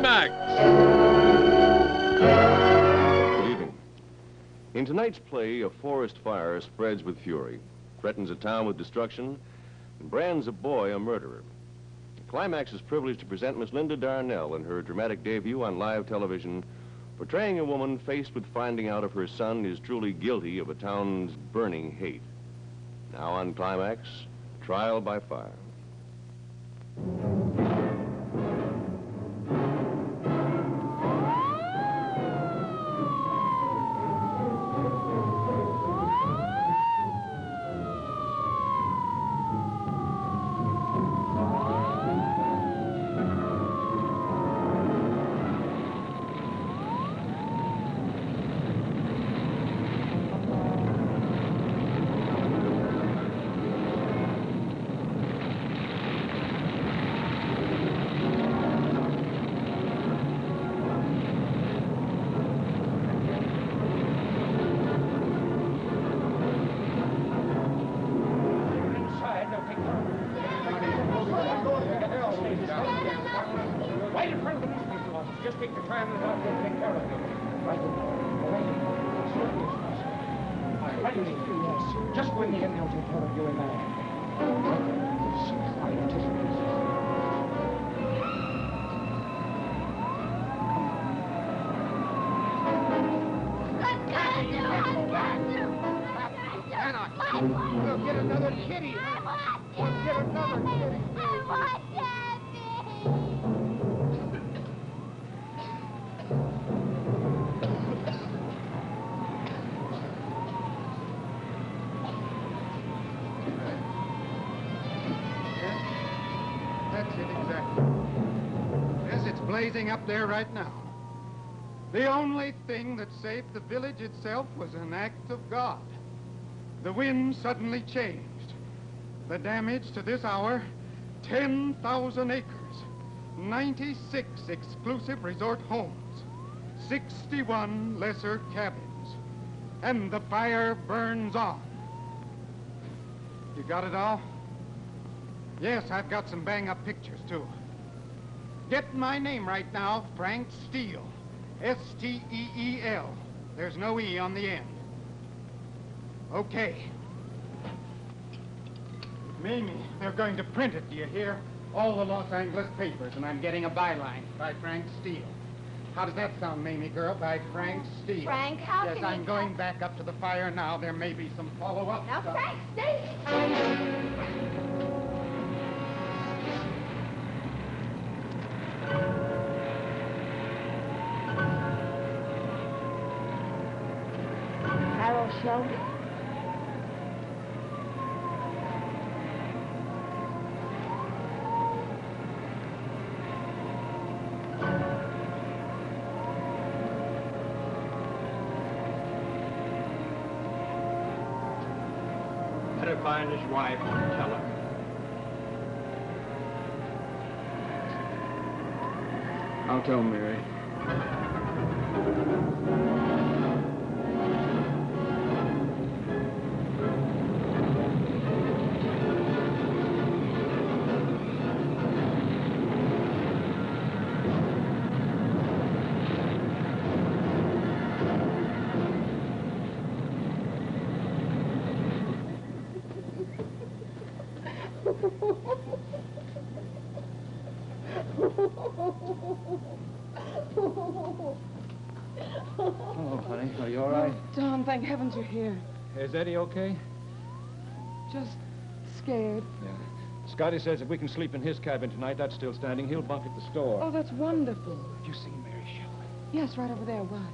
Climax! Good evening. In tonight's play, a forest fire spreads with fury, threatens a town with destruction, and brands a boy a murderer. Climax is privileged to present Miss Linda Darnell in her dramatic debut on live television, portraying a woman faced with finding out if her son is truly guilty of a town's burning hate. Now on Climax, Trial by Fire. Just bring me in, they'll take care of you in there. We'll get another kitty. We'll get another kitty. I want Daddy. That's it, exactly. Yes, it's blazing up there right now. The only thing that saved the village itself was an act of God. The wind suddenly changed. The damage to this hour, 10,000 acres, 96 exclusive resort homes, 61 lesser cabins, and the fire burns on. You got it all? Yes, I've got some bang-up pictures, too. Get my name right now, Frank Steele. S-T-E-E-L. There's no E on the end. Okay. Mamie, they're going to print it, do you hear? All the Los Angeles papers, and I'm getting a byline by Frank Steele. How does that sound, Mamie girl, by Frank Steele? Frank, how yes, can I'm you... going back up to the fire now. There may be some follow-up Now, stuff. Frank, stay... Harold Sheldon? Better find his wife and tell her. I'll tell Mary. Oh, honey, are you all right? Don, thank heavens you're here. Is Eddie okay? Just scared. Yeah. Scotty says if we can sleep in his cabin tonight, that's still standing, he'll bunk at the store. Oh, that's wonderful. Have you seen Mary Shelley? Yes, right over there. Why?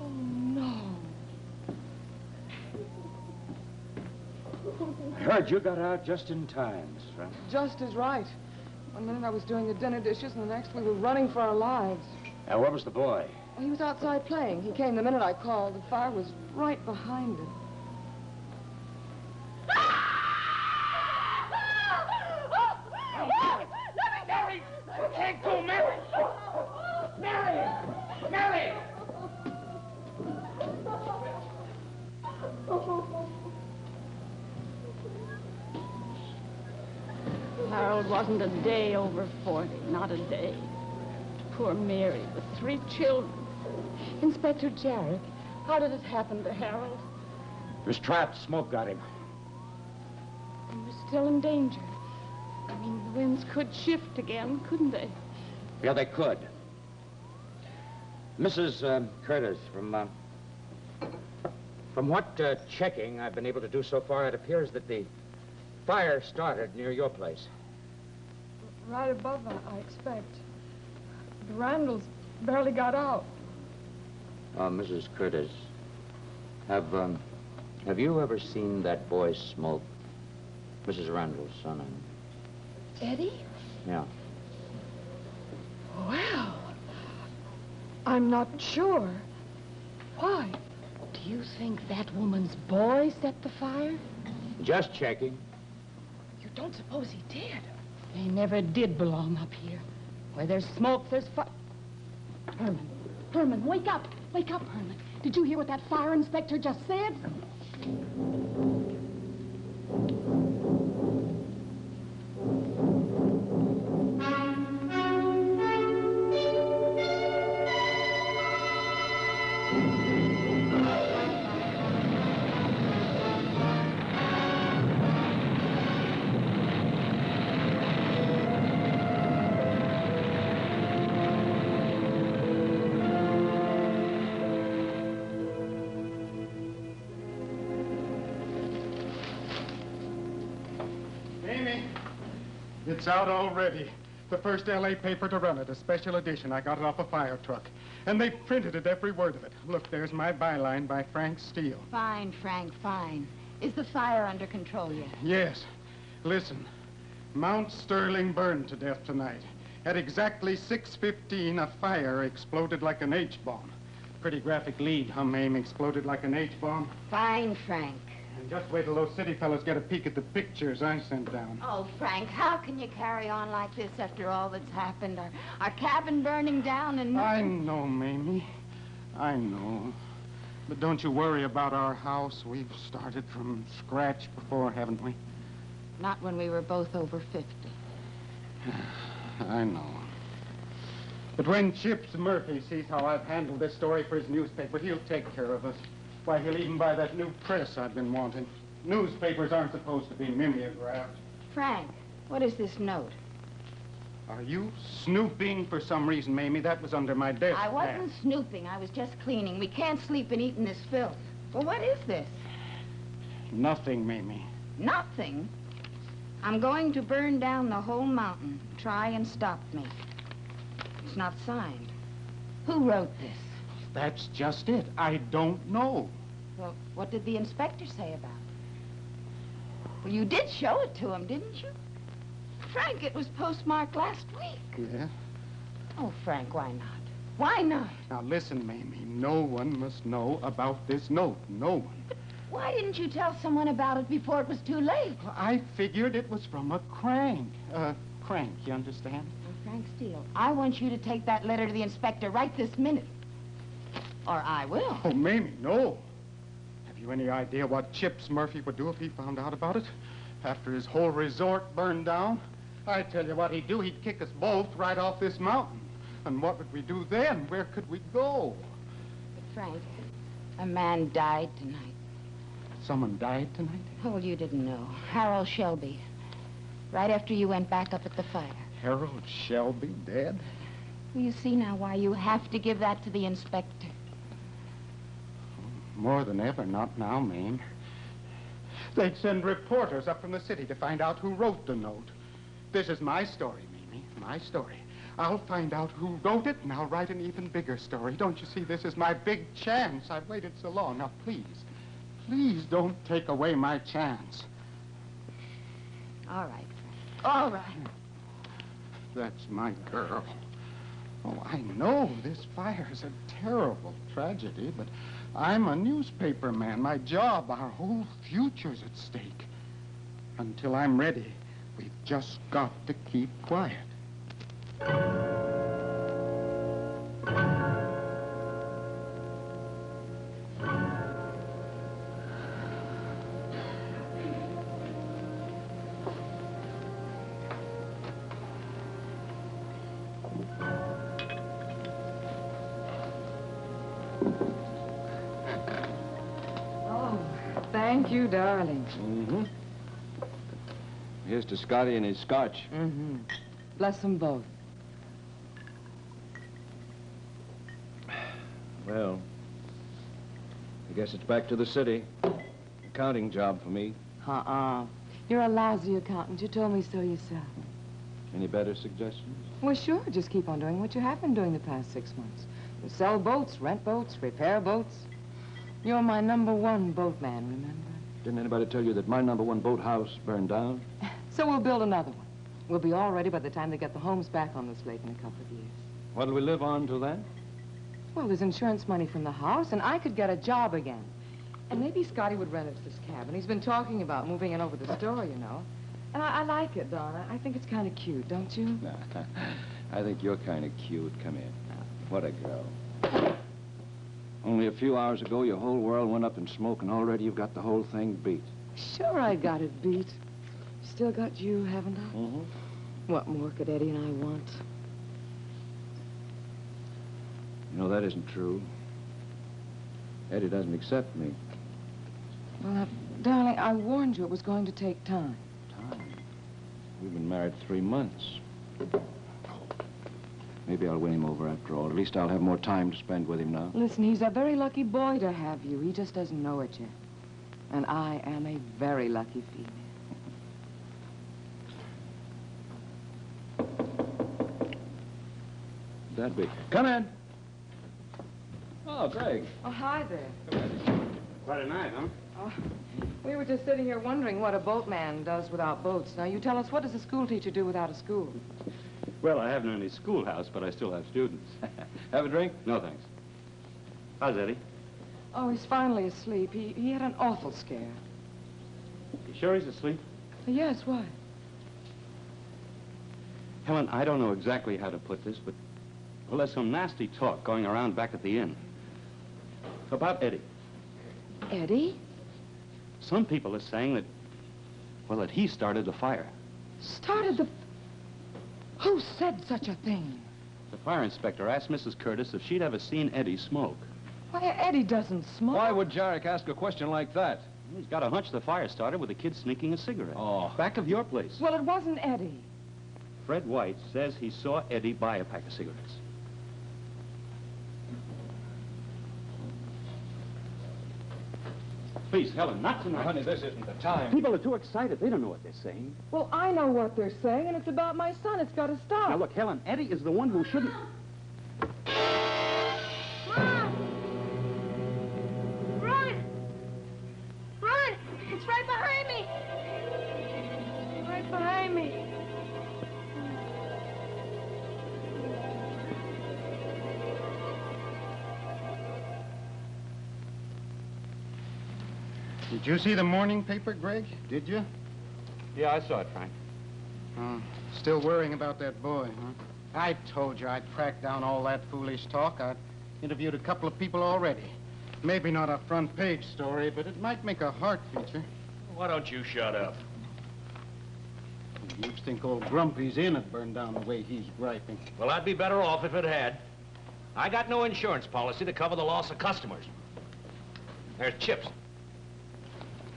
Oh, no. I heard you got out just in time, Miss Frank. Just is right. One minute I was doing the dinner dishes, and the next we were running for our lives. Now, where was the boy? He was outside playing. He came the minute I called. The fire was right behind him. Mary! I can't go, Mary! Mary! Mary! Harold wasn't a day over 40, not a day. Poor Mary with 3 children. Inspector Jarrett, how did it happen to Harold? He was trapped. Smoke got him. He was still in danger. I mean, the winds could shift again, couldn't they? Yeah, they could. Mrs. Curtis, from what checking I've been able to do so far, it appears that the fire started near your place. Right above, I expect. The Randalls barely got out. Mrs. Curtis, have you ever seen that boy Smoke? Mrs. Randall's son, Eddie? Yeah. Well, I'm not sure. Why? Do you think that woman's boy set the fire? Just checking. You don't suppose he did? They never did belong up here. Where there's smoke, there's fire. Herman, wake up. Wake up, Herman. Did you hear what that fire inspector just said? It's out already. The first L.A. paper to run it, a special edition. I got it off a fire truck. And they printed it, every word of it. Look, there's my byline by Frank Steele. Fine, Frank, fine. Is the fire under control yet? Yes. Listen, Mount Sterling burned to death tonight. At exactly 6:15, a fire exploded like an H-bomb. Pretty graphic lead, huh, Mame? Exploded like an H-bomb. Fine, Frank. And just wait till those city fellas get a peek at the pictures I sent down. Oh, Frank, how can you carry on like this after all that's happened? Our cabin burning down and... I know, Mamie. I know. But don't you worry about our house. We've started from scratch before, haven't we? Not when we were both over 50. I know. But when Chips Murphy sees how I've handled this story for his newspaper, he'll take care of us. Why, he'll even buy that new press I've been wanting. Newspapers aren't supposed to be mimeographed. Frank, what is this note? Are you snooping for some reason, Mamie? That was under my desk. I wasn't snooping. I was just cleaning. We can't sleep and eat in this filth. Well, what is this? Nothing, Mamie. Nothing? I'm going to burn down the whole mountain. Try and stop me. It's not signed. Who wrote this? That's just it. I don't know. Well, what did the inspector say about it? Well, you did show it to him, didn't you? Frank, it was postmarked last week. Yeah? Oh, Frank, why not? Why not? Now, listen, Mamie. No one must know about this note. No one. But why didn't you tell someone about it before it was too late? Well, I figured it was from a crank. Crank, you understand? Well, Frank Steele, I want you to take that letter to the inspector right this minute. Or I will. Oh, Mamie, no. Have you any idea what Chips Murphy would do if he found out about it? After his whole resort burned down? I tell you what he'd do. He'd kick us both right off this mountain. And what would we do then? Where could we go? But, Frank, a man died tonight. Someone died tonight? Oh, well, you didn't know. Harold Shelby. Right after you went back up at the fire. Harold Shelby dead? Well, you see now why you have to give that to the inspector. More than ever, not now, Mame. They'd send reporters up from the city to find out who wrote the note. This is my story, Mamie, my story. I'll find out who wrote it, and I'll write an even bigger story. Don't you see, this is my big chance. I've waited so long. Now, please don't take away my chance. All right, Frank. All right. That's my girl. Oh, I know this fire's a terrible tragedy, but I'm a newspaper man. My job, our whole future's at stake. Until I'm ready, we've just got to keep quiet. Oh, thank you, darling. Mm-hmm. Here's to Scotty and his scotch. Mm-hmm. Bless them both. Well, I guess it's back to the city. Accounting job for me. You're a lousy accountant. You told me so yourself. Any better suggestions? Well, sure. Just keep on doing what you have been doing the past 6 months. You sell boats, rent boats, repair boats. You're my #1 boatman, remember? Didn't anybody tell you that my #1 boathouse burned down? So we'll build another one. We'll be all ready by the time they get the homes back on this lake in a couple of years. What'll we live on till then? Well, there's insurance money from the house, and I could get a job again. And maybe Scotty would rent us this cabin. He's been talking about moving in over the store, you know. And I like it, Donna. I think it's kind of cute, don't you? I think you're kind of cute. Come here. What a girl. Only a few hours ago, your whole world went up in smoke, and already you've got the whole thing beat. Sure I got it beat. Still got you, haven't I? Mm-hmm. What more could Eddie and I want? You know, that isn't true. Eddie doesn't accept me. Well, darling, I warned you it was going to take time. Time? We've been married 3 months. Maybe I'll win him over after all. At least I'll have more time to spend with him now. Listen, he's a very lucky boy to have you. He just doesn't know it yet. And I am a very lucky female. That'd be... Come in. Oh, Greg. Oh, hi there. Quite a night, huh? Oh, we were just sitting here wondering what a boatman does without boats. Now, you tell us, what does a school teacher do without a school? Well, I haven't any schoolhouse, but I still have students. Have a drink? No, thanks. How's Eddie? Oh, he's finally asleep. He had an awful scare. You sure he's asleep? Yes, why? Helen, I don't know exactly how to put this, but, well, there's some nasty talk going around back at the inn. About Eddie. Eddie? Some people are saying that, well, that he started the fire. Started the... Who said such a thing? The fire inspector asked Mrs. Curtis if she'd ever seen Eddie smoke. Why, Eddie doesn't smoke. Why would Jarek ask a question like that? He's got a hunch the fire started with a kid sneaking a cigarette. Oh. Back of your place. Well, it wasn't Eddie. Fred White says he saw Eddie buy a pack of cigarettes. Please, Helen, not tonight. Honey, this isn't the time. People are too excited. They don't know what they're saying. Well, I know what they're saying, and it's about my son. It's got to stop. Now, look, Helen, Eddie is the one who shouldn't... Mom! Run! Run! It's right behind me! Right behind me. Did you see the morning paper, Greg? Did you? Yeah, I saw it, Frank. Still worrying about that boy, huh? I told you I'd track down all that foolish talk. I've interviewed a couple of people already. Maybe not a front page story, but it might make a heart feature. Why don't you shut up? You think old Grumpy's inn had burned down the way he's griping. Well, I'd be better off if it had. I got no insurance policy to cover the loss of customers. There's Chips.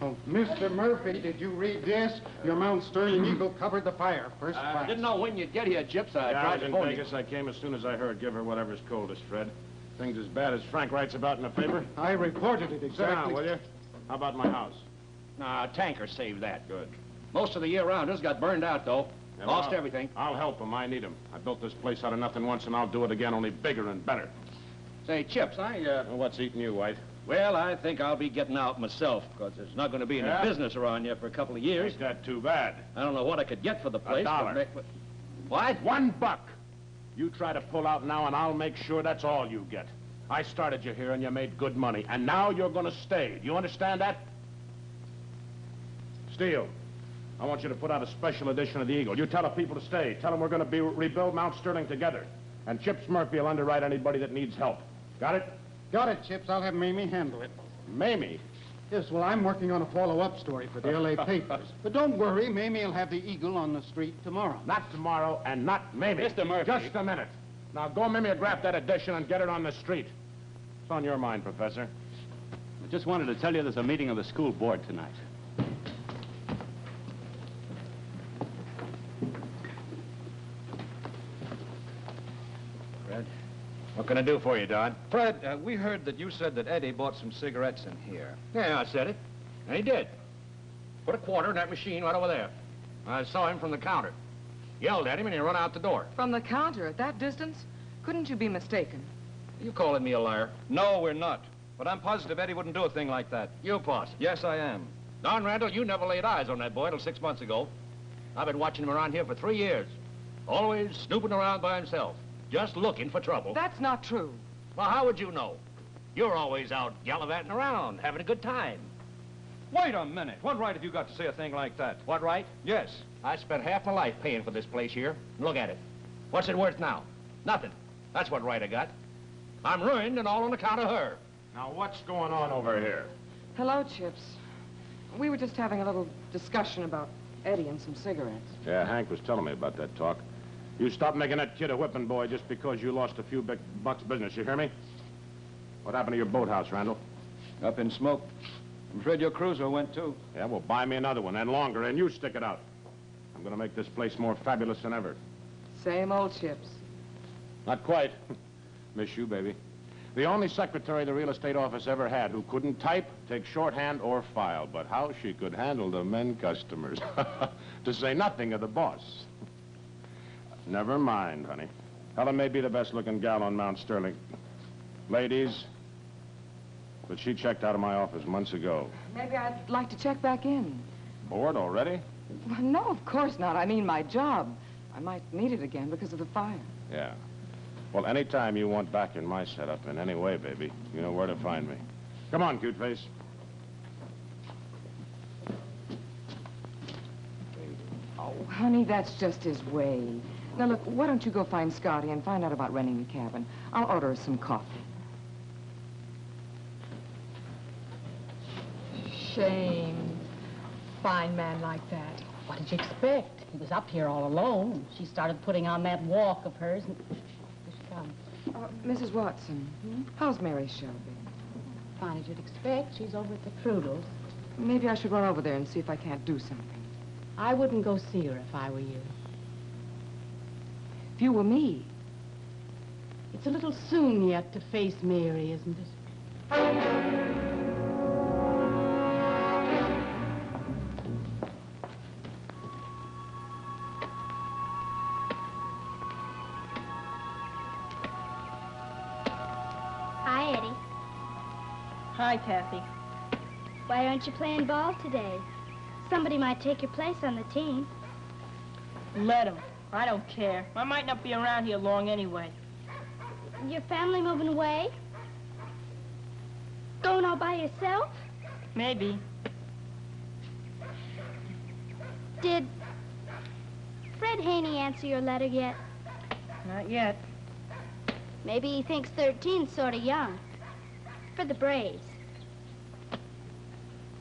Oh, Mr. Murphy, did you read this? Your Mount Sterling Eagle covered the fire. First I class. didn't know when you'd get here, Chips. I I tried was to in phone you. Vegas. I came as soon as I heard. Give her whatever's coldest, Fred. Things as bad as Frank writes about in the paper. I reported it Sit exactly. down, will you? How about my house? Nah, tanker saved that. Good. Most of the year-rounders got burned out, though. Yeah, Lost well, everything. I'll help them. I need them. I built this place out of nothing once, and I'll do it again, only bigger and better. Say, Chips, Well, what's eating you, White? Well, I think I'll be getting out myself, because there's not going to be any Yeah? business around here for a couple of years. Ain't that too bad? I don't know what I could get for the place. $1. What? $1. You try to pull out now, and I'll make sure that's all you get. I started you here, and you made good money, and now you're going to stay. Do you understand that? Steele, I want you to put out a special edition of the Eagle. You tell the people to stay. Tell them we're going to rebuild Mount Sterling together. And Chips Murphy will underwrite anybody that needs help. Got it? Got it, Chips. I'll have Mamie handle it. Mamie? Yes, well, I'm working on a follow-up story for the L.A. papers. But don't worry, Mamie will have the Eagle on the street tomorrow. Not tomorrow, and not Mamie. Mr. Murphy. Just a minute. Now, go, Mamie, and grab that edition and get it on the street. What's on your mind, Professor? I just wanted to tell you there's a meeting of the school board tonight. Fred, what can I do for you, Don? Fred, we heard that you said that Eddie bought some cigarettes in here. Yeah, I said it. And he did. Put a quarter in that machine right over there. I saw him from the counter. Yelled at him and he run out the door. From the counter at that distance? Couldn't you be mistaken? You calling me a liar? No, we're not. But I'm positive Eddie wouldn't do a thing like that. You positive? Yes, I am. Don Randall, you never laid eyes on that boy till 6 months ago. I've been watching him around here for 3 years. Always snooping around by himself. Just looking for trouble. That's not true. Well, how would you know? You're always out gallivanting around, having a good time. Wait a minute. What right have you got to say a thing like that? What right? Yes. I spent half my life paying for this place here. Look at it. What's it worth now? Nothing. That's what right I got. I'm ruined and all on account of her. Now, what's going on over here? Hello, Chips. We were just having a little discussion about Eddie and some cigarettes. Yeah, Hank was telling me about that talk. You stop making that kid a whipping boy just because you lost a few big bucks business, you hear me? What happened to your boathouse, Randall? Up in smoke. I'm afraid your cruiser went, too. Yeah, well, buy me another one, and longer, and you stick it out. I'm gonna make this place more fabulous than ever. Same old Chips. Not quite. Miss you, baby. The only secretary the real estate office ever had who couldn't type, take shorthand, or file, but how she could handle the men customers. To say nothing of the boss. Never mind, honey. Helen may be the best-looking gal on Mount Sterling. Ladies, but she checked out of my office months ago. Maybe I'd like to check back in. Bored already? Well, no, of course not. I mean my job. I might need it again because of the fire. Yeah. Well, anytime you want back in my setup in any way, baby, you know where to find me. Come on, cute face. Oh, honey, that's just his way. Now, look, why don't you go find Scotty and find out about renting the cabin? I'll order us some coffee. Shame. Fine man like that. What did you expect? He was up here all alone. She started putting on that walk of hers, and here she comes. Mrs. Watson, how's Mary Shelby? Fine as you'd expect. She's over at the Trudels. Maybe I should run over there and see if I can't do something. I wouldn't go see her if I were you. If you were me. It's a little soon yet to face Mary, isn't it? Hi, Eddie. Hi, Kathy. Why aren't you playing ball today? Somebody might take your place on the team. Let him. I don't care. I might not be around here long anyway. Your family moving away? Going all by yourself? Maybe. Did Fred Haney answer your letter yet? Not yet. Maybe he thinks 13's sort of young. For the Braves.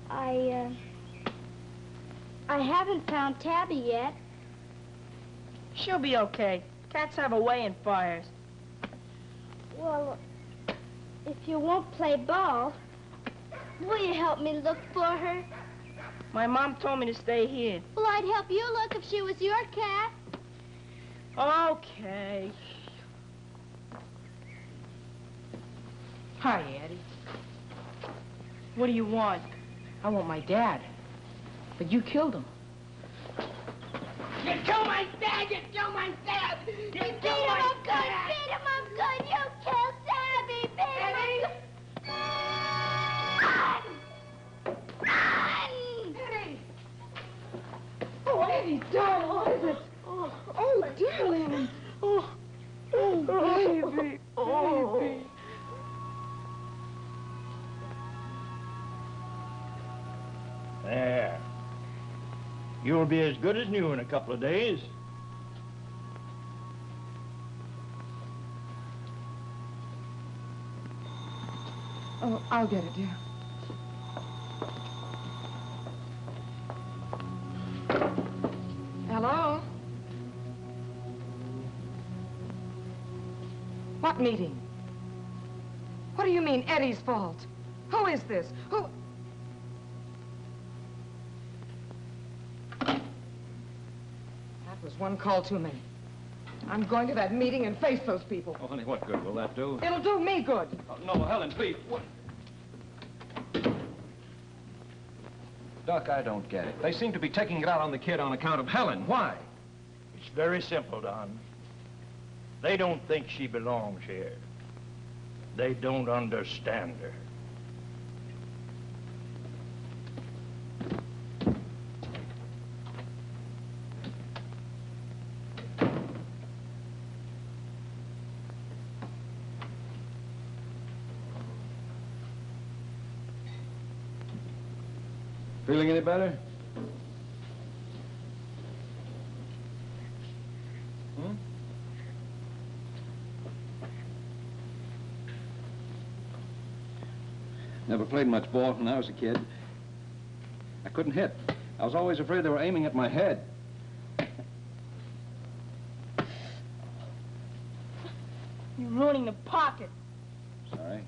I haven't found Tabby yet. She'll be okay. Cats have a way in fires. Well, if you won't play ball, will you help me look for her? My mom told me to stay here. Well, I'd help you look if she was your cat. Okay. Hi, Eddie. What do you want? I want my dad. But you killed him. You killed my dad! You killed my dad! You beat him up good! Beat him up good! You killed Sammy! Beat him up good! Run! Eddie! Oh, Eddie, darling, what is it? Oh, darling. Oh, baby. Oh, baby. There. You'll be as good as new in a couple of days. Oh, I'll get it, dear. Hello? What meeting? What do you mean, Eddie's fault? Who is this? Who... That was one call too many. I'm going to that meeting and face those people. Oh, honey, what good will that do? It'll do me good. Oh, no, Helen, please. What? Doc, I don't get it. They seem to be taking it out on the kid on account of Helen. Why? It's very simple, Don. They don't think she belongs here. They don't understand her. Feeling any better? Hmm? Never played much ball when I was a kid. I couldn't hit. I was always afraid they were aiming at my head. You're ruining the pocket. Sorry.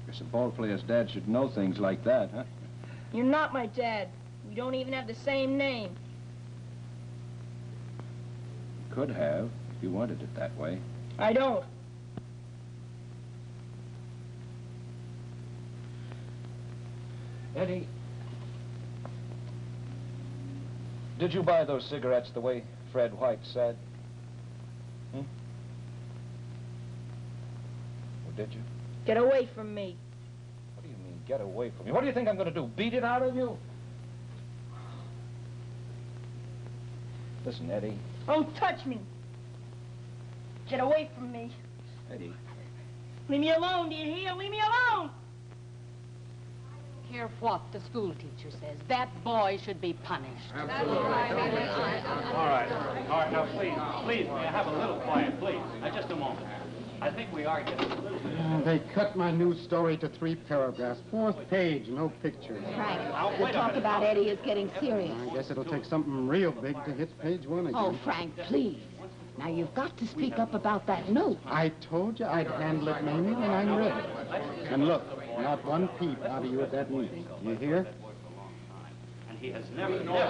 Guess a ball player's dad should know things like that, huh? You're not my dad. We don't even have the same name. Could have, if you wanted it that way. I don't. Eddie, did you buy those cigarettes the way Fred White said? Hmm? Or did you? Get away from me. What do you mean, get away from me? What do you think I'm going to do, beat it out of you? Listen, Eddie. Don't touch me. Get away from me. Eddie. Leave me alone, do you hear? Leave me alone! Care what the school teacher says. That boy should be punished. All right, now please, may I have a little quiet, please? Just a moment. I think we are getting a little bit... They cut my news story to 3 paragraphs. 4th page, no pictures. Frank, the talk about Eddie is getting serious. I guess it'll take something real big to hit page 1 again. Oh, Frank, please. Now, you've got to speak up about that note. I told you I'd handle it, Mamie, when I'm ready. And look, not one peep out of you at that meeting. You hear? And he has never... You got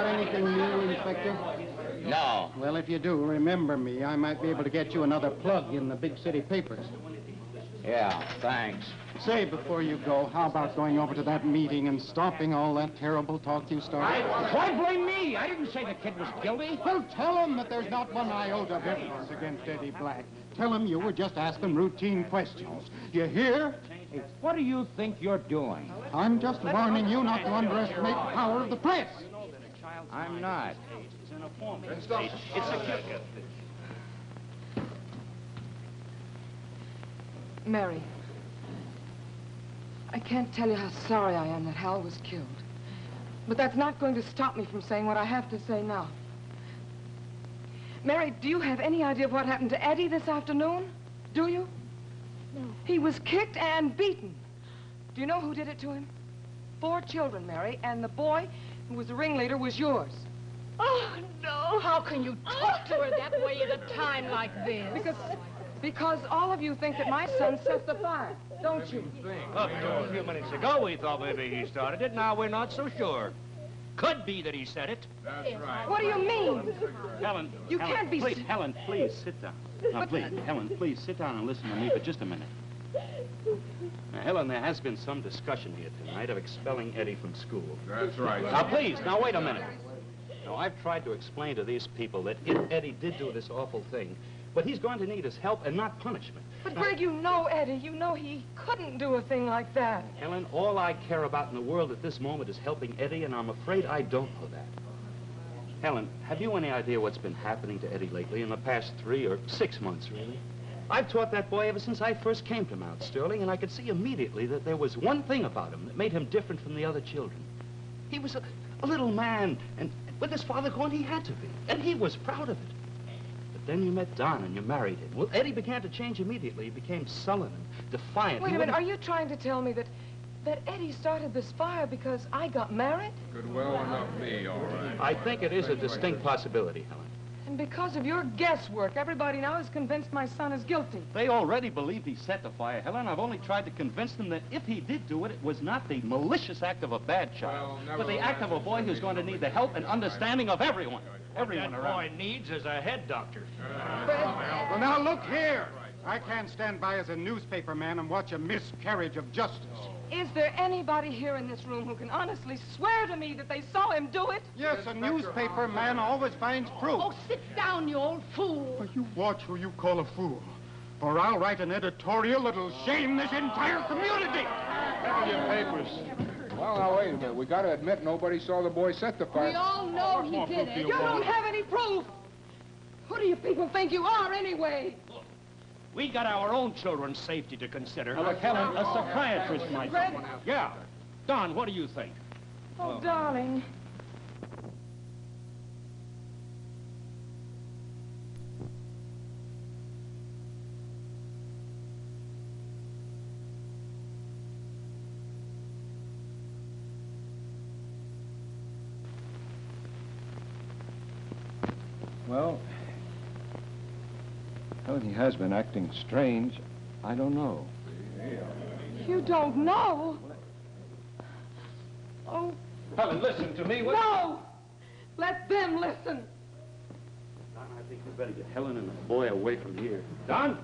anything new, Inspector? No. Well, if you do, remember me. I might be able to get you another plug in the big city papers. Yeah, thanks. Say, before you go, how about going over to that meeting and stopping all that terrible talk you started? Why blame me? I didn't say the kid was guilty. Well, tell him that there's not one iota of evidence against Eddie Black. Tell him you were just asking routine questions. You hear? Hey, what do you think you're doing? I'm just warning you not to underestimate the power of the press. I'm not. It's a... Mary, I can't tell you how sorry I am that Hal was killed. But that's not going to stop me from saying what I have to say now. Mary, do you have any idea of what happened to Eddie this afternoon? Do you? No. He was kicked and beaten. Do you know who did it to him? 4 children, Mary, and the boy who was the ringleader was yours. Oh, no. How can you talk to her that way at a time like this? Because all of you think that my son set the fire, don't you? Up to a few minutes ago, we thought maybe he started it. Now we're not so sure. Could be that he said it. That's right. What do you mean? Helen, You can't be... Please, Helen, please, sit down. Now, please, Helen, please, sit down and listen to me for just a minute. Now, Helen, there has been some discussion here tonight of expelling Eddie from school. That's right. Now, please, now, wait a minute. Now, I've tried to explain to these people that if Eddie did do this awful thing, but he's going to need his help and not punishment. But, Greg, you know Eddie. You know he couldn't do a thing like that. Helen, all I care about in the world at this moment is helping Eddie, and I'm afraid I don't know that. Helen, have you any idea what's been happening to Eddie lately in the past 3 or 6 months, really? I've taught that boy ever since I first came to Mount Sterling, and I could see immediately that there was one thing about him that made him different from the other children. He was a little man, and with his father gone, he had to be, and he was proud of it. But then you met Don, and you married him. Well, Eddie began to change immediately. He became sullen and defiant. Wait a minute, are you trying to tell me that Eddie started this fire because I got married? Could well not be, all right. I think it is a distinct possibility, Helen. And because of your guesswork, everybody now is convinced my son is guilty. They already believe he set the fire, Helen. I've only tried to convince them that if he did do it, it was not the malicious act of a bad child, but the act of a boy who's going to need the help and understanding of everyone. Everyone What that around. boy needs is a head doctor. Well, now look here. I can't stand by as a newspaper man and watch a miscarriage of justice. Is there anybody here in this room who can honestly swear to me that they saw him do it? Yes, a newspaper man always finds proof. Oh, sit down, you old fool. Well, you watch who you call a fool, or I'll write an editorial that'll shame this entire community. Have your papers. Well, now, wait a minute. We got to admit nobody saw the boy set the fire. We all know he did it. You don't have any proof. Who do you people think you are, anyway? We got our own children's safety to consider. Now, look, Helen, a psychiatrist might... Fred? Yeah. Don, what do you think? Oh, darling. Well, Helen, he has been acting strange. I don't know. You don't know? Oh. Helen, listen to me. No! Let them listen. Don, I think we better get Helen and the boy away from here. Don,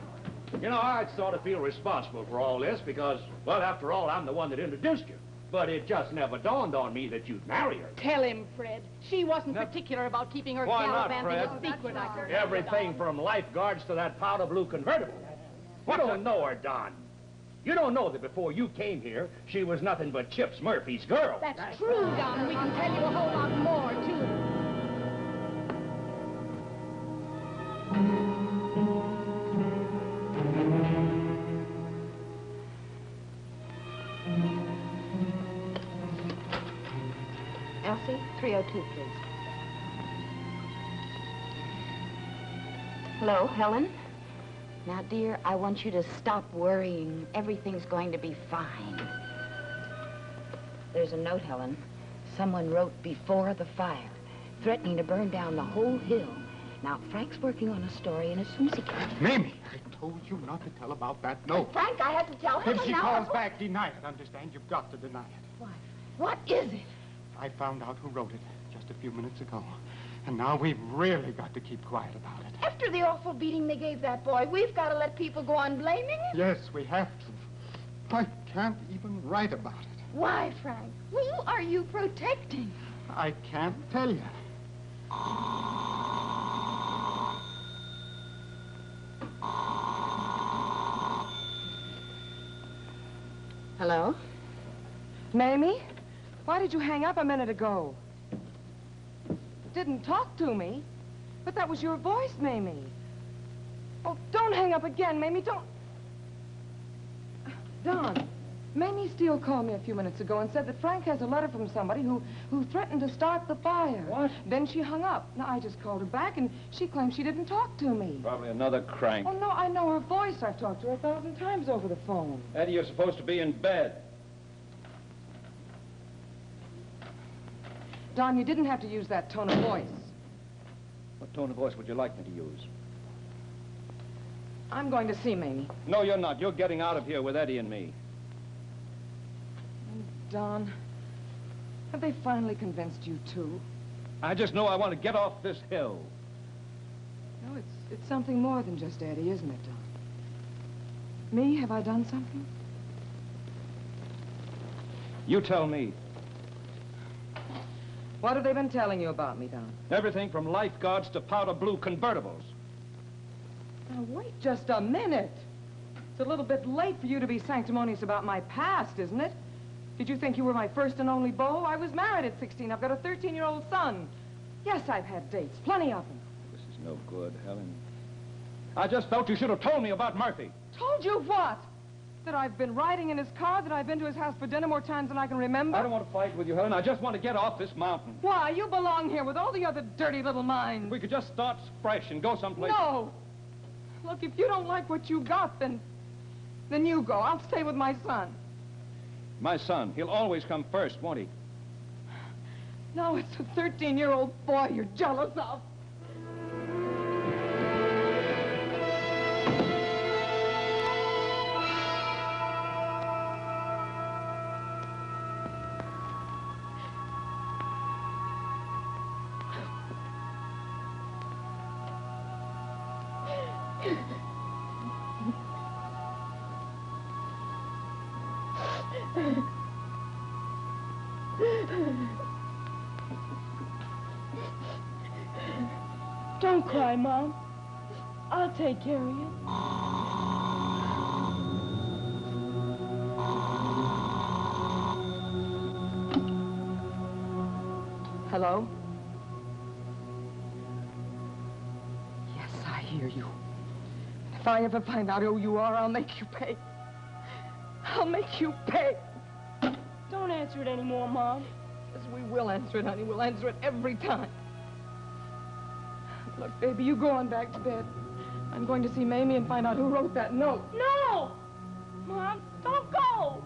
you know, I sort of feel responsible for all this because, well, after all, I'm the one that introduced you. But it just never dawned on me that you'd marry her. Tell him, Fred. She wasn't particular about keeping her Why not, gallivanting a Fred? secret. Everything from lifeguards to that powder blue convertible. You don't know her, Don. You don't know that before you came here, she was nothing but Chips Murphy's girl. That's true, Don, and we can tell you a whole lot more, too. Elsie, 302, please. Hello, Helen? Now, dear, I want you to stop worrying. Everything's going to be fine. There's a note, Helen. Someone wrote before the fire, threatening to burn down the whole hill. Now, Frank's working on a story, and as soon as he can... Mamie, I told you not to tell about that note. Frank, I had to tell him. If she calls back, deny it. Understand? You've got to deny it. Why? What is it? I found out who wrote it just a few minutes ago. And now we've really got to keep quiet about it. After the awful beating they gave that boy, we've got to let people go on blaming him? Yes, we have to. I can't even write about it. Why, Frank? Who are you protecting? I can't tell you. Hello? Mamie? Why did you hang up a minute ago? Didn't talk to me. But that was your voice, Mamie. Oh, don't hang up again, Mamie. Don't. Don, Mamie Steele called me a few minutes ago and said that Frank has a letter from somebody who threatened to start the fire. What? Then she hung up. Now, I just called her back, and she claims she didn't talk to me. Probably another crank. Oh, no, I know her voice. I've talked to her 1,000 times over the phone. Eddie, you're supposed to be in bed. Don, you didn't have to use that tone of voice. What tone of voice would you like me to use? I'm going to see Mamie. No, you're not. You're getting out of here with Eddie and me. Don, have they finally convinced you, too? I just know I want to get off this hill. No, it's something more than just Eddie, isn't it, Don? Me? Have I done something? You tell me. What have they been telling you about me, Don? Everything from lifeguards to powder blue convertibles. Now, wait just a minute. It's a little bit late for you to be sanctimonious about my past, isn't it? Did you think you were my first and only beau? I was married at 16. I've got a 13-year-old son. Yes, I've had dates, plenty of them. This is no good, Helen. I just felt you should have told me about Murphy. Told you what? That I've been riding in his car, that I've been to his house for dinner more times than I can remember? I don't want to fight with you, Helen. I just want to get off this mountain. Why? You belong here with all the other dirty little minds. We could just start fresh and go someplace. No. Look, if you don't like what you got, then you go. I'll stay with my son. My son, he'll always come first, won't he? No, it's a 13-year-old boy you're jealous of. Don't cry, Mom. I'll take care of you. Hello? Yes, I hear you. If I ever find out who you are, I'll make you pay. I'll make you pay. Don't answer it anymore, Mom. Yes, we will answer it, honey. We'll answer it every time. Look, baby, you go on back to bed. I'm going to see Mamie and find out who wrote that note. No! Mom, don't go! Oh,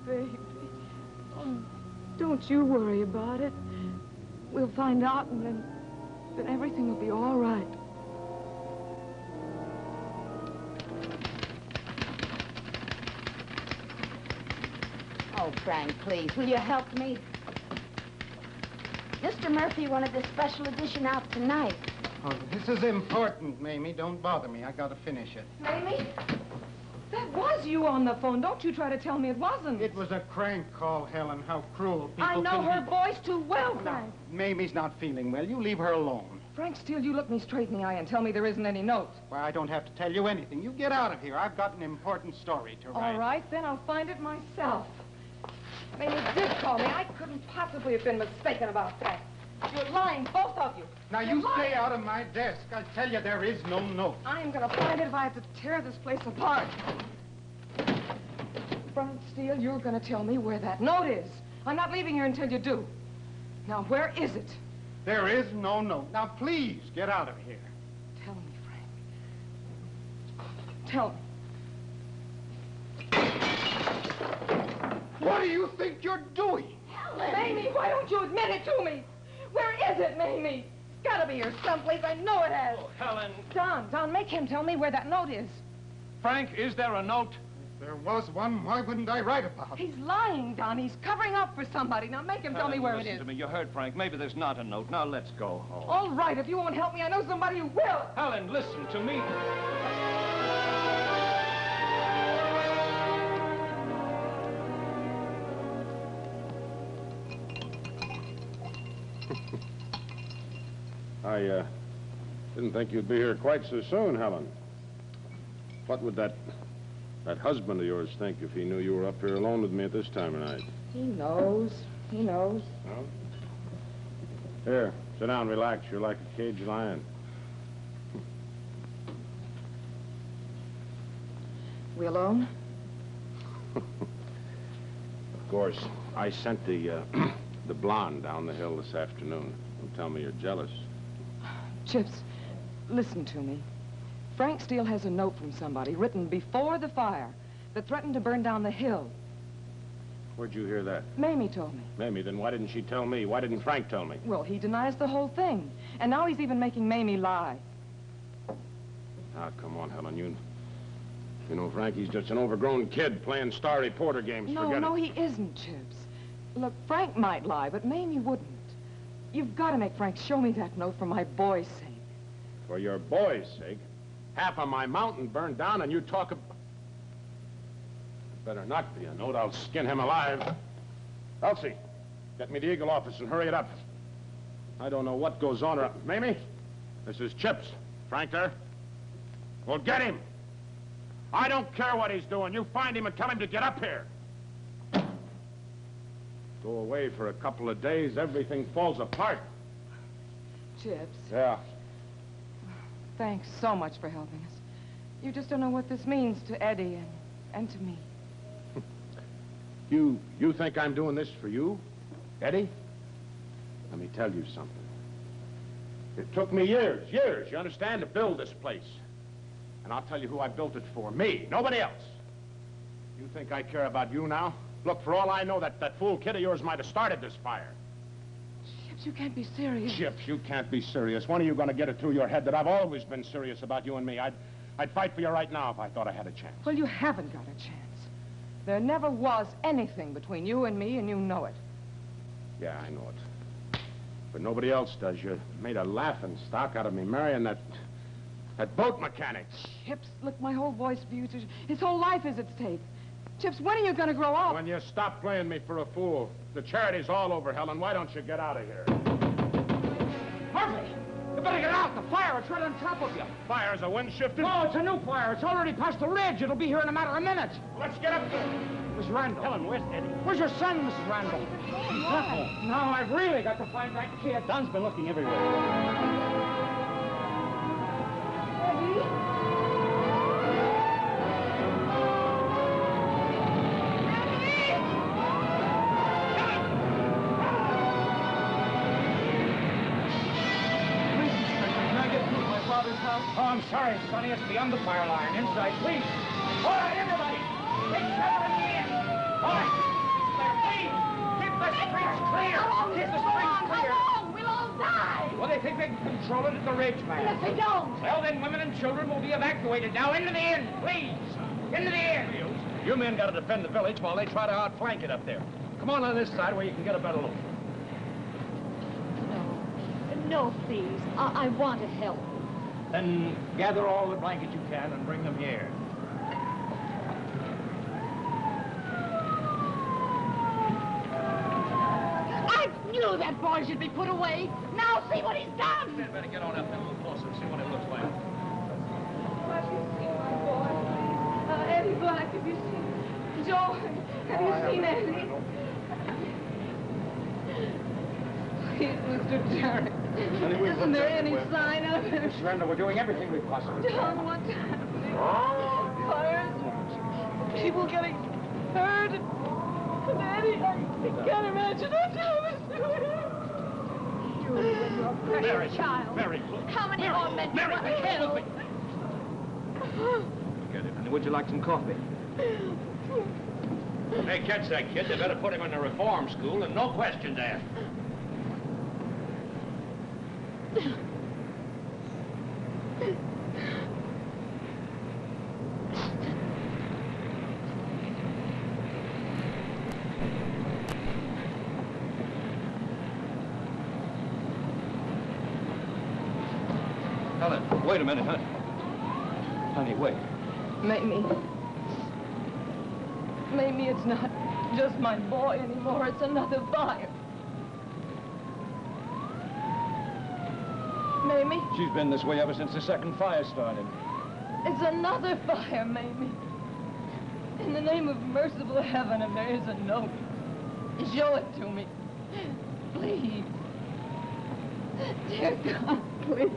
baby. Oh, don't you worry about it. We'll find out, and then everything will be all right. Oh, Frank, please, will you help me? Mr. Murphy wanted the special edition out tonight. Oh, this is important, Mamie. Don't bother me. I gotta finish it. Mamie? That was you on the phone. Don't you try to tell me it wasn't. It was a crank call, Helen. How cruel people I know can her be. voice too well, Frank. Mamie's not feeling well. You leave her alone. Frank Steele, you look me straight in the eye and tell me there isn't any note. Well, I don't have to tell you anything. You get out of here. I've got an important story to write. All right, then I'll find it myself. Mamie did call me. I couldn't possibly have been mistaken about that. You're lying, both of you. Now, You're you lying. stay out of my desk. I tell you, there is no note. I'm gonna find it if I have to tear this place apart. Frank Steele, you're gonna tell me where that note is. I'm not leaving here until you do. Now, where is it? There is no note. Now, please, get out of here. Tell me, Frank. Tell me. What do you think you're doing? Helen! Mamie, why don't you admit it to me? Where is it, Mamie? It's gotta be here someplace. I know it has. Oh, Helen. Don, make him tell me where that note is. Frank, is there a note? If there was one, why wouldn't I write about it? He's lying, Don. He's covering up for somebody. Now make him tell me where it Listen is. to me. You heard Frank. Maybe there's not a note. Now let's go home. All right, if you won't help me, I know somebody who will. Helen, listen to me. I didn't think you'd be here quite so soon, Helen. What would that husband of yours think if he knew you were up here alone with me at this time of night? He knows. He knows. No? Here, sit down, relax. You're like a caged lion. We alone? Of course, I sent the blonde down the hill this afternoon. Don't tell me you're jealous. Chips, listen to me. Frank Steele has a note from somebody written before the fire that threatened to burn down the hill. Where'd you hear that? Mamie told me. Mamie, then why didn't she tell me? Why didn't Frank tell me? Well, he denies the whole thing. And now he's even making Mamie lie. Ah, come on, Helen. You know, Frankie's just an overgrown kid playing star reporter games. Forget No, it. he isn't, Chips. Look, Frank might lie, but Mamie wouldn't. You've got to make Frank show me that note for my boy's sake. For your boy's sake? Half of my mountain burned down and you talk about... Better not be a note. I'll skin him alive. Elsie, get me the Eagle office and hurry it up. I don't know what goes on around... Mamie? This is Chips. Frank there? Well, get him. I don't care what he's doing. You find him and tell him to get up here. Go away for a couple of days, everything falls apart. Chips, Yeah. thanks so much for helping us. You just don't know what this means to Eddie and to me. You think I'm doing this for you, Eddie? Let me tell you something. It took me years, you understand, to build this place. And I'll tell you who I built it for. Me, nobody else. You think I care about you now? Look, for all I know, that fool kid of yours might have started this fire. Chips, you can't be serious. Chips, you can't be serious. When are you going to get it through your head that I've always been serious about you and me? I'd fight for you right now if I thought I had a chance. Well, you haven't got a chance. There never was anything between you and me, and you know it. Yeah, I know it. But nobody else does. You made a laughing stock out of me marrying that At boat mechanics. Chips, look, my whole boy's future, his whole life is at stake. Chips, when are you going to grow up? When you stop playing me for a fool. The charity's all over, Helen. Why don't you get out of here? Murphy! You better get out! The fire is right on top of you! Fire's a wind shifting? No, it's a new fire. It's already past the ridge. It'll be here in a matter of minutes. Let's get up there. Miss Randall. Helen, where's Eddie? Where's your son, Mrs. Randall? He's not home. Now, I've really got to find that kid. Don's been looking everywhere. Oh, I'm sorry, Sonny. It's beyond the fire line. Inside, please. All right, everybody. Take shelter in the inn. All right. There, please. Keep the streets clear. Keep the streets clear. We'll all die. Well, they think they can control it at the ridge, man. And if they don't? Well, then women and children will be evacuated. Now, into the inn, please. Into the inn. You men got to defend the village while they try to outflank it up there. Come on this side where you can get a better look. No, please. I want to help. Then gather all the blankets you can and bring them here. I knew that boy should be put away. Now see what he's done. You better get on up there a little closer and see what it looks like. Have you seen my boy, please? Eddie Black, have you seen? Joe, have you seen Eddie? Please, Mr. Jarrett. Isn't there any sign of him? Miss Randall, we're doing everything we possibly can. John, what's happening? Fires, people getting hurt, and Eddie, I can't imagine what Joe is doing. You're a precious Mary, child. Mary, look. How many Mary, more men do you Mary, want to kill? Get it. And would you like some coffee? Hey, catch that kid. They better put him in the reform school and no questions asked. Helen, wait a minute, honey. Honey, wait. Mamie, it's not just my boy anymore. It's another fire. Mamie, She's been this way ever since the second fire started. it's another fire, Mamie. In the name of merciful heaven, if there is a note, show it to me. Please. Dear God, please.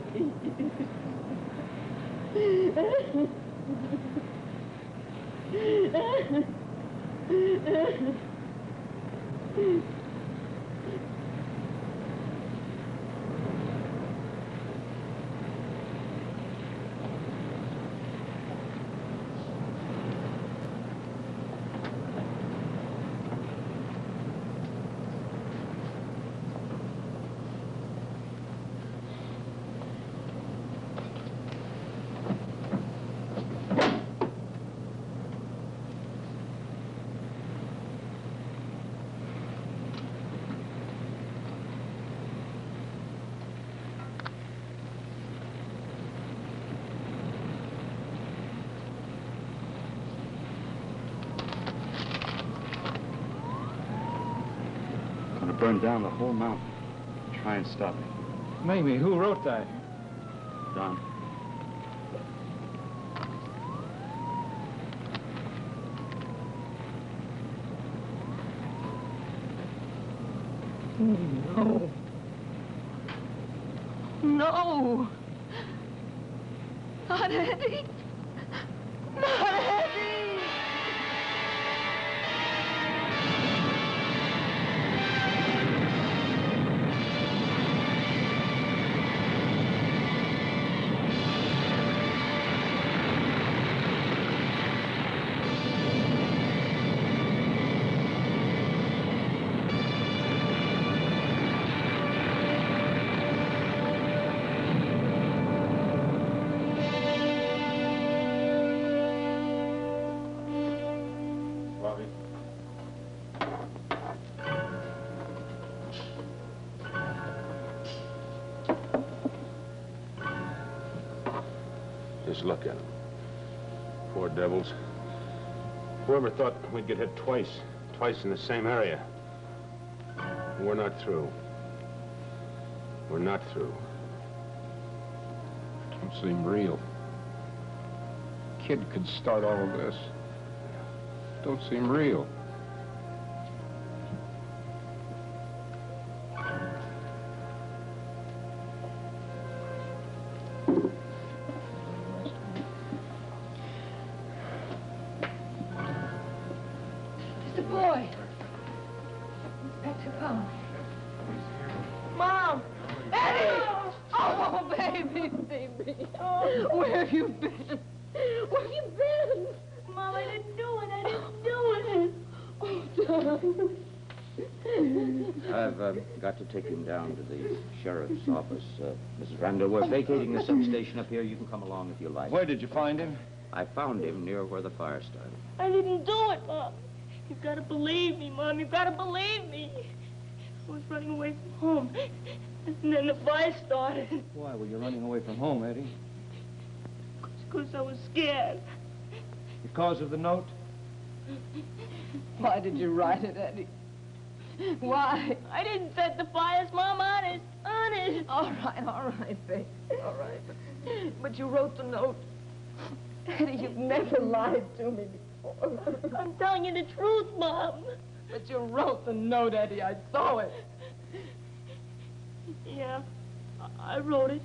Burn down the whole mountain. Try and stop me. Mamie, who wrote that? Don. No. No. Not Eddie. Not Eddie. Just look at them. Poor devils. Whoever thought we'd get hit twice in the same area? We're not through. We're not through. Don't seem real. Kid could start all of this. Don't seem real. It's the boy. Inspector, come. Mom! Eddie! Oh, baby, baby. Oh. Where have you been? Where have you been? Mom, I didn't do it. I didn't do it. Oh, darling. I've got to take him down to the sheriff's office. Mrs. Randall, we're vacating the substation up here. You can come along if you like. Where did you find him? I found him near where the fire started. I didn't do it, Mom. You've got to believe me, Mom. You've got to believe me. I was running away from home, and then the fire started. Why were you running away from home, Eddie? Because I was scared. Because of the note? Why did you write it, Eddie? Why? I didn't set the fires, Mom. Honest. Honest. All right, babe. All right. But you wrote the note. Eddie, you've never lied to me before. I'm telling you the truth, Mom. But you wrote the note, Eddie. I saw it. Yeah, I wrote it.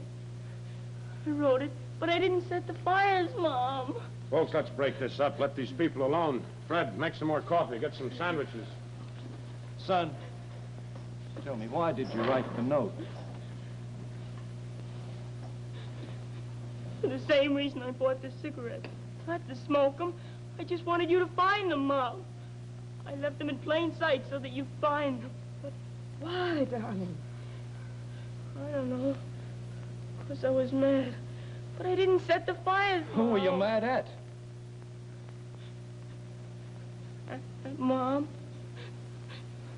I wrote it, but I didn't set the fires, Mom. Folks, let's break this up. Let these people alone. Fred, make some more coffee. Get some sandwiches. Son, tell me, why did you write the note? For the same reason I bought the cigarettes. Not to smoke them. I just wanted you to find them, Mom. I left them in plain sight so that you find them. But why, darling? I don't know. Because I was mad. But I didn't set the fires, Mom. Who were you mad at? At Mom.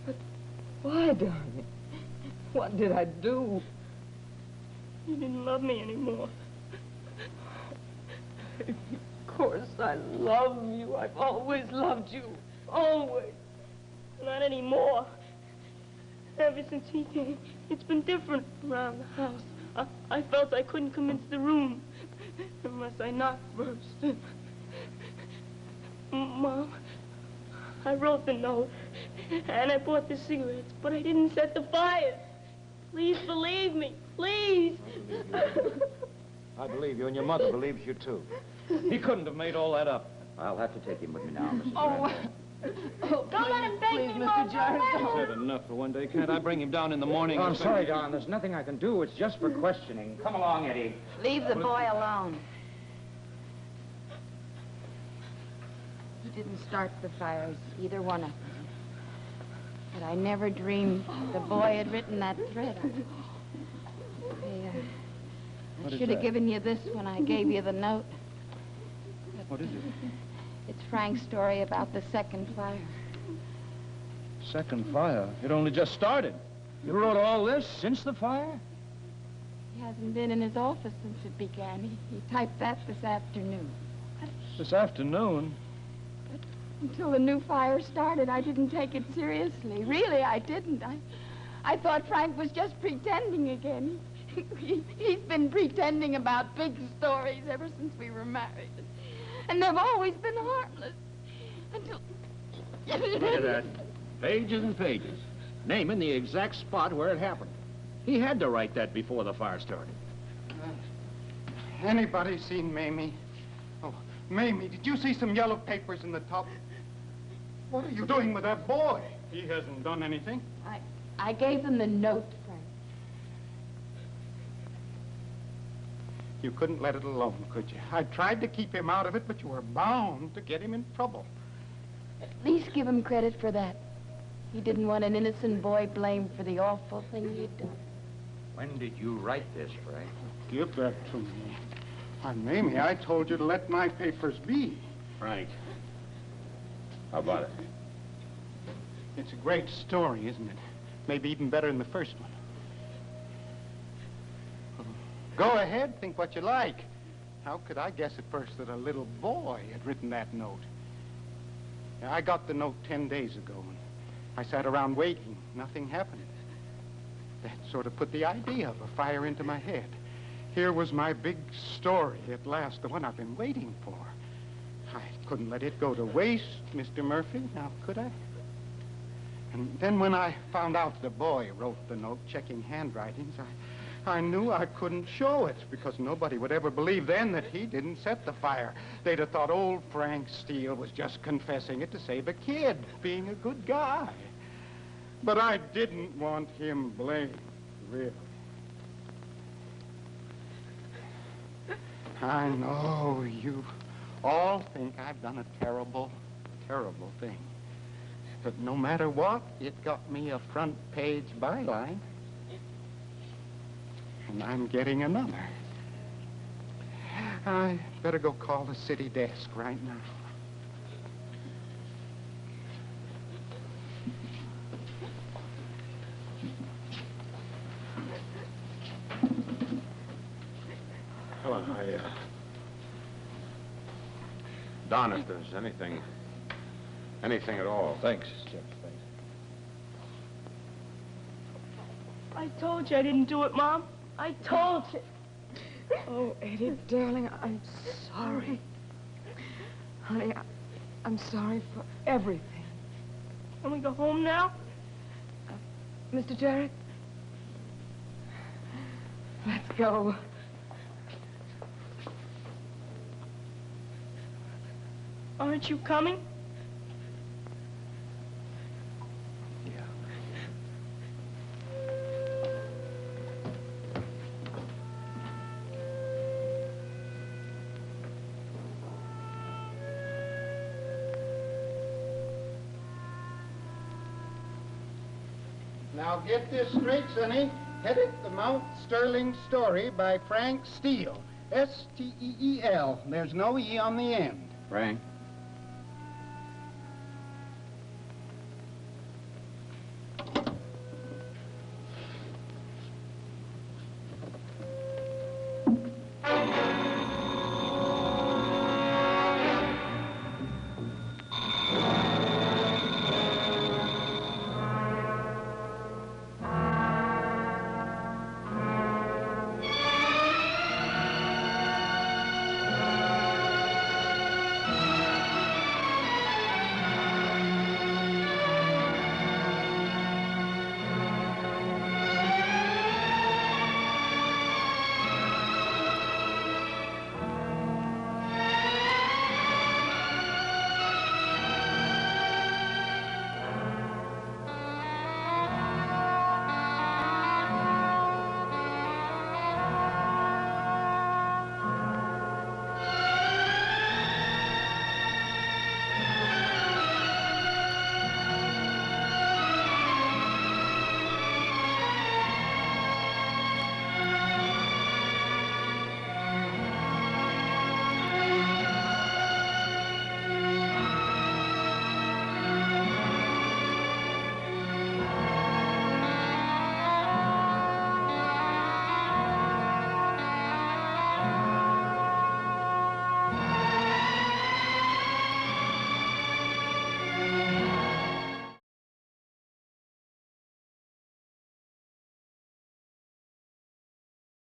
But why, darling? What did I do? You didn't love me anymore. Of course I love you. I've always loved you. Always. Not anymore. Ever since he came, it's been different around the house. I felt I couldn't come into the room unless I knocked first. Mom, I wrote the note, and I bought the cigarettes, but I didn't set the fires. Please believe me, please. I believe you, and your mother believes you, too. He couldn't have made all that up. I'll have to take him with me now, Mrs. Oh, Randall. Oh, don't let him beg me, Mom. I've had enough for one day. Can't I bring him down in the morning? Oh, I'm sorry, Don. There's nothing I can do. It's just for questioning. Come along, Eddie. Leave the boy alone. He didn't start the fires, either one of them. But I never dreamed the boy had written that threat. I should have given you this when I gave you the note. What is it? It's Frank's story about the second fire. Second fire? It only just started. You wrote all this since the fire? He hasn't been in his office since it began. He typed that this afternoon. This afternoon? Until the new fire started, I didn't take it seriously. Really, I didn't. I thought Frank was just pretending again. He's been pretending about big stories ever since we were married. And they've always been harmless. Until... Look at that. Pages and pages. Naming the exact spot where it happened. He had to write that before the fire started. Anybody seen Mamie? Oh, Mamie, did you see some yellow papers in the top? What are you doing with that boy? He hasn't done anything. I gave him the note, Frank. You couldn't let it alone, could you? I tried to keep him out of it, but you were bound to get him in trouble. At least give him credit for that. He didn't want an innocent boy blamed for the awful thing he'd done. When did you write this, Frank? Give that to me. Why, Mamie, I told you to let my papers be. Frank, how about it? It's a great story, isn't it? Maybe even better than the first one. Go ahead, think what you like. How could I guess at first that a little boy had written that note? I got the note 10 days ago, and I sat around waiting. Nothing happened. That sort of put the idea of a fire into my head. Here was my big story at last, the one I've been waiting for. I couldn't let it go to waste, Mr. Murphy, now could I? And then when I found out the boy wrote the note checking handwritings, I knew I couldn't show it, because nobody would ever believe then that he didn't set the fire. They'd have thought old Frank Steele was just confessing it to save a kid, being a good guy. But I didn't want him blamed, really. I know you all think I've done a terrible, terrible thing. But no matter what, it got me a front page byline. And I'm getting another. I better go call the city desk right now. Helen, Don, if there's anything at all. Thanks, Jim, thanks. I told you I didn't do it, Mom. I told you. Oh, Eddie, darling, I'm sorry. Honey, I'm sorry for everything. Can we go home now? Mr. Jarrett? Let's go. Aren't you coming? Now get this straight, Sonny. Headed The Mount Sterling Story by Frank Steele. S-T-E-E-L. There's no E on the end. Frank?